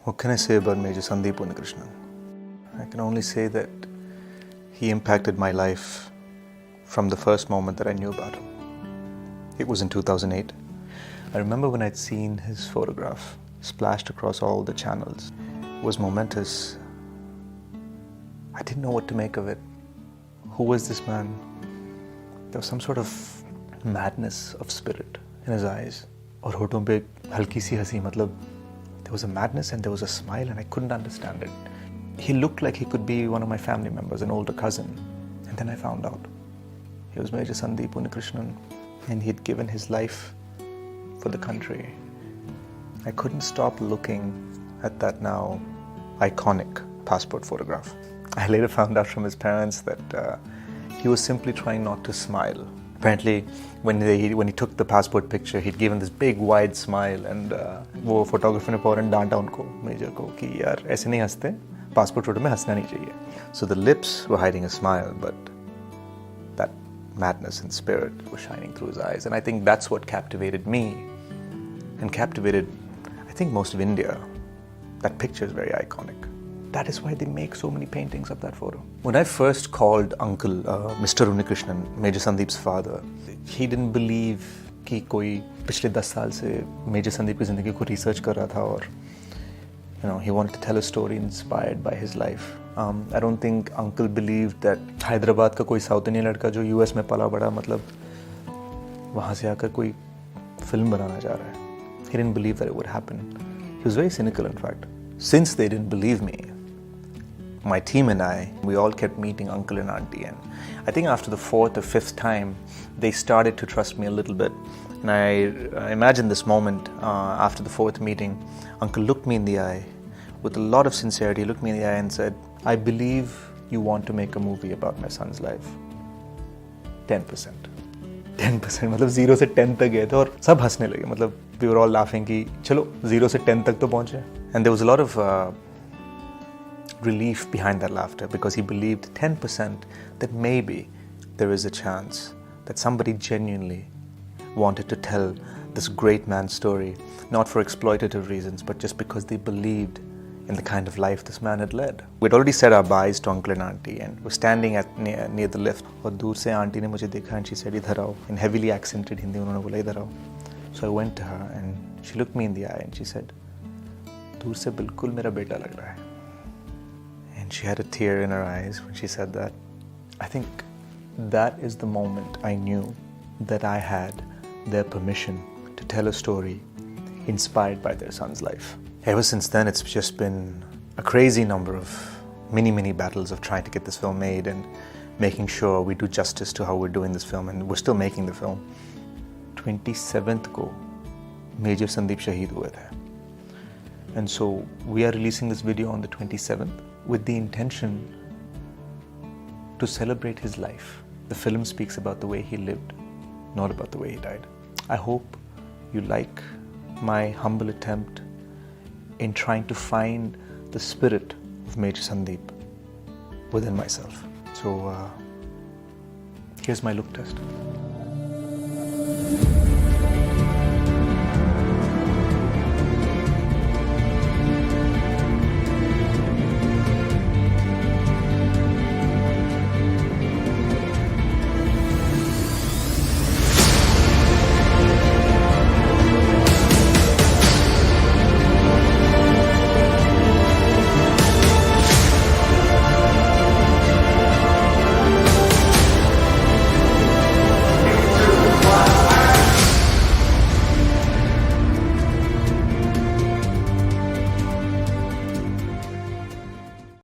What can I say about Major Sandeep Unnikrishnan? I can only say that he impacted my life from the first moment that I knew about him. It was in 2008. I remember when I'd seen his photograph splashed across all the channels. It was momentous. I didn't know what to make of it. Who was this man? There was some sort of madness of spirit in his eyes. और होठों पे हल्की सी हंसी, मतलब there was a madness and there was a smile and I couldn't understand it. He looked like he could be one of my family members, an older cousin. And then I found out he was Major Sandeep Unnikrishnan and he had given his life for the country. I couldn't stop looking at that now iconic passport photograph. I later found out from his parents that he was simply trying not to smile. Apparently, when he took the passport picture, he'd given this big wide smile, and वो photographer ने फौरन डांटा उनको, major को, कि यार ऐसे नहीं हंसते, passport photo में हंसना नहीं चाहिए. So the lips were hiding a smile, but that madness and spirit was shining through his eyes, and I think that's what captivated me, and captivated, I think, most of India. That picture is very iconic. That is why they make so many paintings of that photo. When I first called Uncle, Mr. Unnikrishnan, Major Sandeep's father, he didn't believe कि कोई पिछले 10 साल से Major Sandeep की ज़िंदगी को research कर रहा था और he wanted to tell a story inspired by his life. I don't think Uncle believed that Hyderabad का कोई साउथ इंडियन लड़का जो US में पला बड़ा, मतलब वहाँ से आकर कोई फिल्म बनाना चाह रहा है. He didn't believe that it would happen. He was very cynical, in fact. Since they didn't believe me, my team and I, we all kept meeting uncle and auntie, and I think after the 4th or 5th time, they started to trust me a little bit. And I imagine this moment after the 4th meeting, uncle looked me in the eye with a lot of sincerity, looked me in the eye and said, "I believe you want to make a movie about my son's life. 10%. 10%, मतलब 0 से 10 तक गए थे और सब हंसने लगे, मतलब we were all laughing कि चलो 0 से 10 तक तो पहुँचे." And there was a lot of relief behind that laughter, because he believed 10% that maybe there is a chance that somebody genuinely wanted to tell this great man's story, not for exploitative reasons, but just because they believed in the kind of life this man had led. We'd already said our byes to uncle and auntie and were standing near the lift. और दूर से auntie ने मुझे देखा and she said, "इधर आओ." In heavily accented Hindi उन्होंने बोला, "इधर आओ." So I went to her and she looked me in the eye and she said, "दूर से बिल्कुल मेरा बेटा लग रहा है." And she had a tear in her eyes when she said that. I think that is the moment I knew that I had their permission to tell a story inspired by their son's life. Ever since then, it's just been a crazy number of many battles of trying to get this film made and making sure we do justice to how we're doing this film, and we're still making the film. 27th को Major Sandeep शहीद हुए थे. And so we are releasing this video on the 27th with the intention to celebrate his life. The film speaks about the way he lived, not about the way he died. I hope you like my humble attempt in trying to find the spirit of Major Sandeep within myself. So here's my look test.